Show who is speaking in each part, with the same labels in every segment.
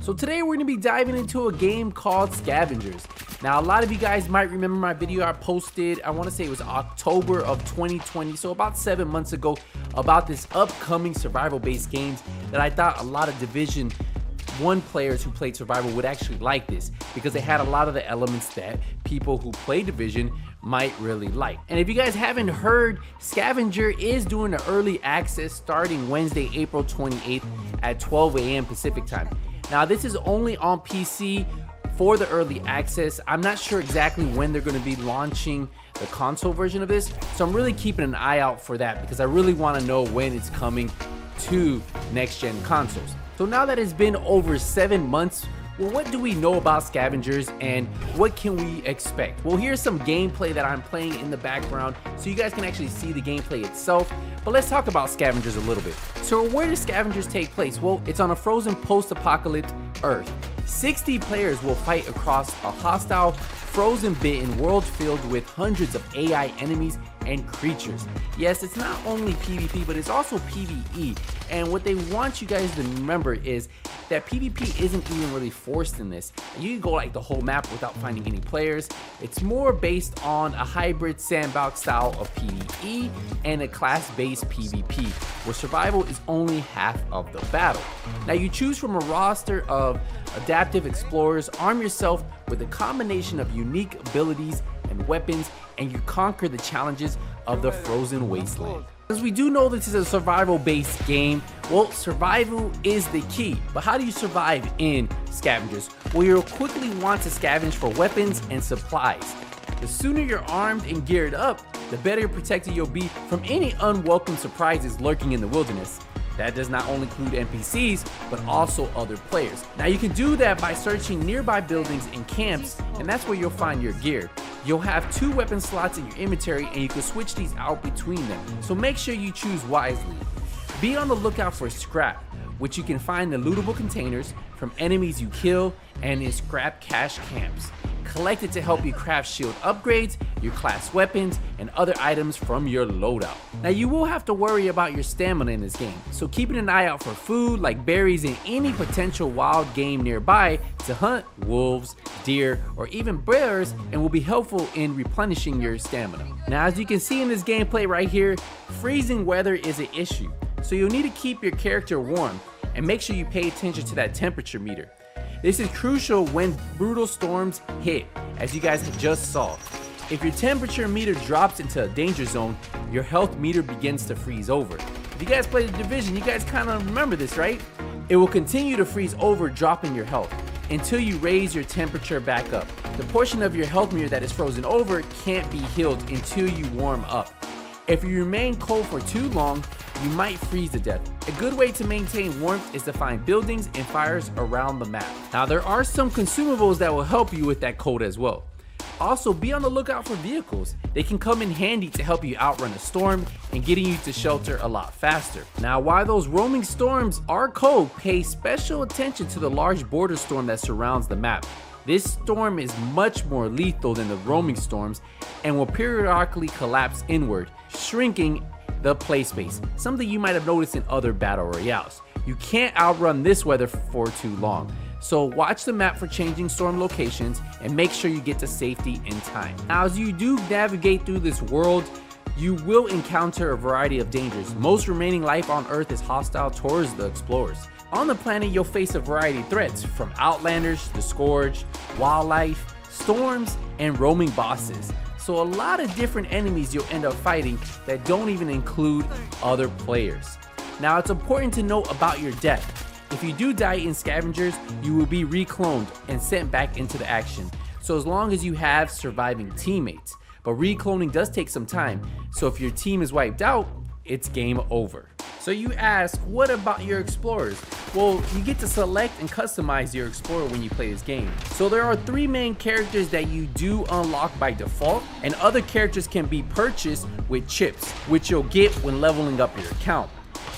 Speaker 1: So today we're going to be diving into a game called Scavengers. Now a lot of you guys might remember my video I posted, I want to say it was October of 2020, so about 7 months ago, about this upcoming survival based games that I thought a lot of Division 1 players who played survival would actually like this, because they had a lot of the elements that people who play Division might really like. And if you guys haven't heard, Scavenger is doing the early access starting Wednesday, April 28th at 12 a.m. Pacific time. Now this is only on PC for the early access. I'm not sure exactly when they're going to be launching the console version of this, so I'm really keeping an eye out for that because I really want to know when it's coming to next gen consoles. So now that it's been over 7 months, well, what do we know about Scavengers and what can we expect? Well, here's some gameplay that I'm playing in the background so you guys can actually see the gameplay itself. But let's talk about Scavengers a little bit. So where does Scavengers take place? Well, it's on a frozen post-apocalyptic Earth. 60 players will fight across a hostile, frozen bitten world filled with hundreds of AI enemies and creatures. Yes, it's not only PvP, but it's also PvE. And what they want you guys to remember is that PvP isn't even really forced in this. You can go like the whole map without finding any players. It's more based on a hybrid sandbox style of PvE and a class-based PvP, where survival is only half of the battle. Now you choose from a roster of adaptive explorers, arm yourself with a combination of unique abilities and weapons, and you conquer the challenges of the frozen wasteland. As we do know this is a survival based game, well, survival is the key. But how do you survive in Scavengers? Well, you'll quickly want to scavenge for weapons and supplies. The sooner you're armed and geared up, the better protected you'll be from any unwelcome surprises lurking in the wilderness. That does not only include NPCs, but also other players. Now you can do that by searching nearby buildings and camps, and that's where you'll find your gear. You'll have 2 weapon slots in your inventory and you can switch these out between them, so make sure you choose wisely. Be on the lookout for scrap, which you can find in lootable containers from enemies you kill and in scrap cache camps. Collect it to help you craft shield upgrades, your class weapons, and other items from your loadout. Now you will have to worry about your stamina in this game, so keeping an eye out for food like berries and any potential wild game nearby to hunt wolves, deer, or even bears, and will be helpful in replenishing your stamina. Now as you can see in this gameplay right here, freezing weather is an issue, so you'll need to keep your character warm and make sure you pay attention to that temperature meter. This is crucial when brutal storms hit, as you guys just saw. If your temperature meter drops into a danger zone, your health meter begins to freeze over. If you guys play the Division, you guys kind of remember this, right? It will continue to freeze over, dropping your health until you raise your temperature back up. The portion of your health meter that is frozen over can't be healed until you warm up. If you remain cold for too long, you might freeze to death. A good way to maintain warmth is to find buildings and fires around the map. Now there are some consumables that will help you with that cold as well. Also, be on the lookout for vehicles. They can come in handy to help you outrun a storm and getting you to shelter a lot faster. Now while those roaming storms are cold, pay special attention to the large border storm that surrounds the map. This storm is much more lethal than the roaming storms and will periodically collapse inward, shrinking the play space, something you might have noticed in other battle royales. You can't outrun this weather for too long, so watch the map for changing storm locations and make sure you get to safety in time. Now as you do navigate through this world, you will encounter a variety of dangers. Most remaining life on Earth is hostile towards the explorers. On the planet, you'll face a variety of threats, from outlanders, the scourge, wildlife, storms, and roaming bosses. So a lot of different enemies you'll end up fighting that don't even include other players. Now it's important to note about your death. If you do die in Scavengers, you will be recloned and sent back into the action. So as long as you have surviving teammates. But recloning does take some time, so if your team is wiped out, it's game over. So you ask, what about your explorers? Well, you get to select and customize your explorer when you play this game. So there are 3 main characters that you do unlock by default, and other characters can be purchased with chips, which you'll get when leveling up your account.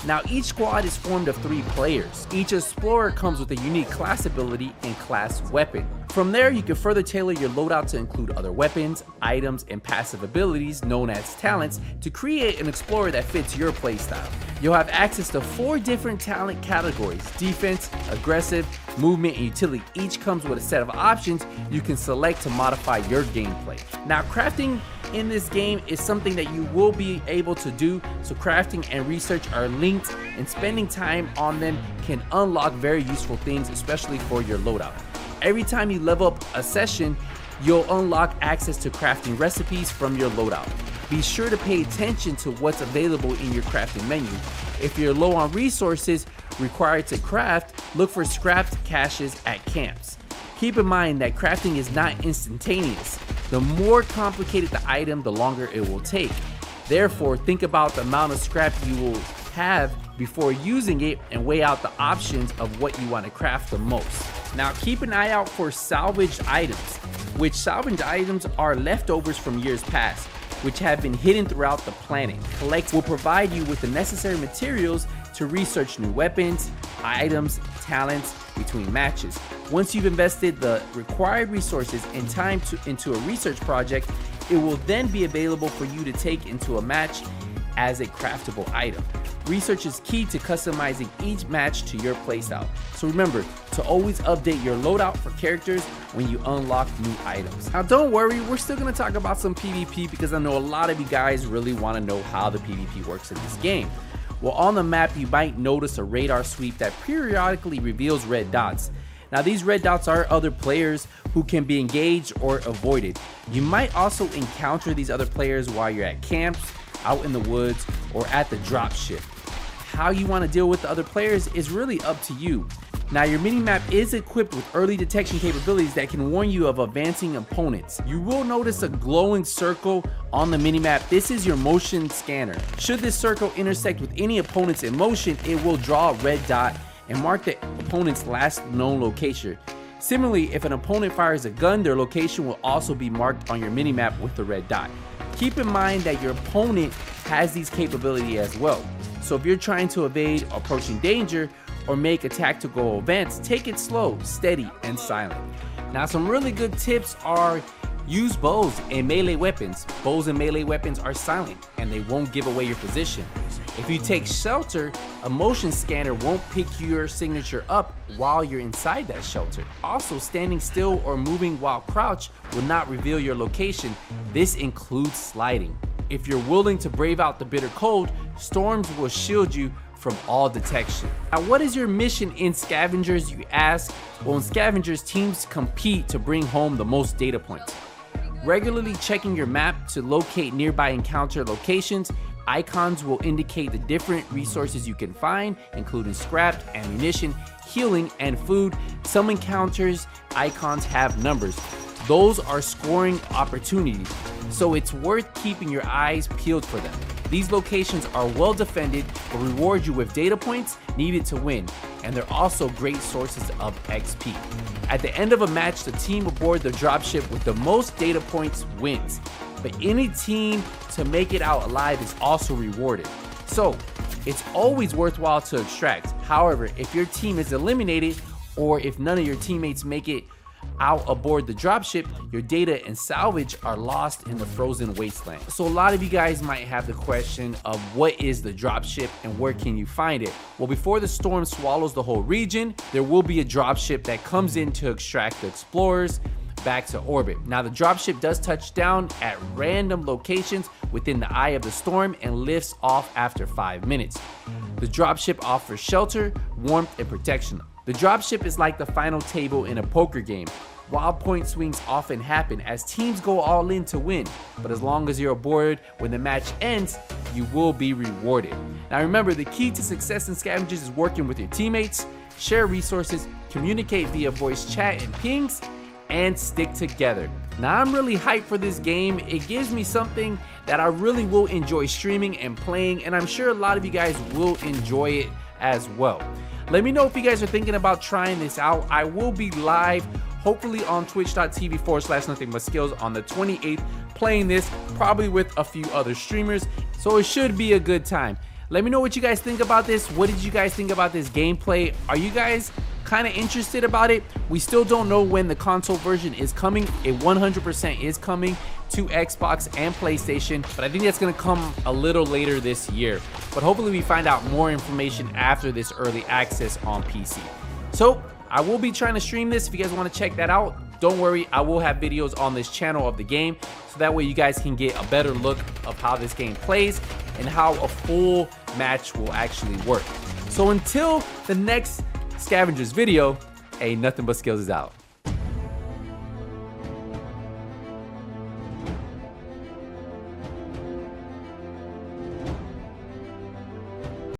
Speaker 1: Now each squad is formed of 3 players. Each explorer comes with a unique class ability and class weapon. From there, you can further tailor your loadout to include other weapons, items, and passive abilities known as talents to create an explorer that fits your playstyle. You'll have access to 4 different talent categories: defense, aggressive, movement, and utility. Each comes with a set of options you can select to modify your gameplay. Now, crafting in this game is something that you will be able to do, so crafting and research are linked, and spending time on them can unlock very useful things, especially for your loadout. Every time you level up a session, you'll unlock access to crafting recipes from your loadout. Be sure to pay attention to what's available in your crafting menu. If you're low on resources required to craft, look for scrapped caches at camps. Keep in mind that crafting is not instantaneous. The more complicated the item, the longer it will take. Therefore, think about the amount of scrap you will have before using it and weigh out the options of what you want to craft the most. Now, keep an eye out for salvaged items, which salvaged items are leftovers from years past, which have been hidden throughout the planet. Collect will provide you with the necessary materials to research new weapons, items, talents between matches. Once you've invested the required resources and time into a research project, it will then be available for you to take into a match as a craftable item. Research is key to customizing each match to your playstyle. So remember to always update your loadout for characters when you unlock new items. Now don't worry, we're still gonna talk about some PvP because I know a lot of you guys really wanna know how the PvP works in this game. Well, on the map, you might notice a radar sweep that periodically reveals red dots. Now these red dots are other players who can be engaged or avoided. You might also encounter these other players while you're at camps, out in the woods, or at the dropship. How you want to deal with the other players is really up to you. Now your minimap is equipped with early detection capabilities that can warn you of advancing opponents. You will notice a glowing circle on the minimap. This is your motion scanner. Should this circle intersect with any opponents in motion, it will draw a red dot and mark the opponent's last known location. Similarly, if an opponent fires a gun, their location will also be marked on your minimap with the red dot. Keep in mind that your opponent has these capabilities as well. So if you're trying to evade approaching danger or make a tactical advance, take it slow, steady, and silent. Now some really good tips are: use bows and melee weapons. Bows and melee weapons are silent and they won't give away your position. If you take shelter, a motion scanner won't pick your signature up while you're inside that shelter. Also, standing still or moving while crouched will not reveal your location. This includes sliding. If you're willing to brave out the bitter cold, storms will shield you from all detection. Now, what is your mission in Scavengers, you ask? Well, in Scavengers, teams compete to bring home the most data points. Regularly checking your map to locate nearby encounter locations. Icons will indicate the different resources you can find, including scrap, ammunition, healing, and food. Some encounters icons have numbers. Those are scoring opportunities, so it's worth keeping your eyes peeled for them. These locations are well defended, but reward you with data points needed to win, and they're also great sources of XP. At the end of a match, the team aboard the dropship with the most data points wins, but any team to make it out alive is also rewarded. So it's always worthwhile to extract. However, if your team is eliminated, or if none of your teammates make it out aboard the dropship, your data and salvage are lost in the frozen wasteland. So a lot of you guys might have the question of what is the dropship and where can you find it? Well, before the storm swallows the whole region, there will be a dropship that comes in to extract the explorers back to orbit. Now the dropship does touch down at random locations within the eye of the storm and lifts off after 5 minutes. The dropship offers shelter, warmth, and protection. The dropship is like the final table in a poker game. Wild point swings often happen as teams go all in to win, but as long as you're aboard when the match ends, you will be rewarded. Now remember, the key to success in Scavengers is working with your teammates, share resources, communicate via voice chat and pings, and stick together. Now I'm really hyped for this game. It gives me something that I really will enjoy streaming and playing, and I'm sure a lot of you guys will enjoy it as well. Let me know if you guys are thinking about trying this out. I will be live, hopefully on twitch.tv/NothingButSkillz on the 28th, playing this, probably with a few other streamers, so it should be a good time. Let me know what you guys think about this. What did you guys think about this gameplay? Are you guys kind of interested about it. We still don't know when the console version is coming. It 100% is coming to Xbox and PlayStation, but I think that's going to come a little later this year. But hopefully we find out more information after this early access on PC. So I will be trying to stream this if you guys want to check that out. Don't worry, I will have videos on this channel of the game, so that way you guys can get a better look of how this game plays and how a full match will actually work. So until the next Scavengers video, hey, Nothing But Skills is out.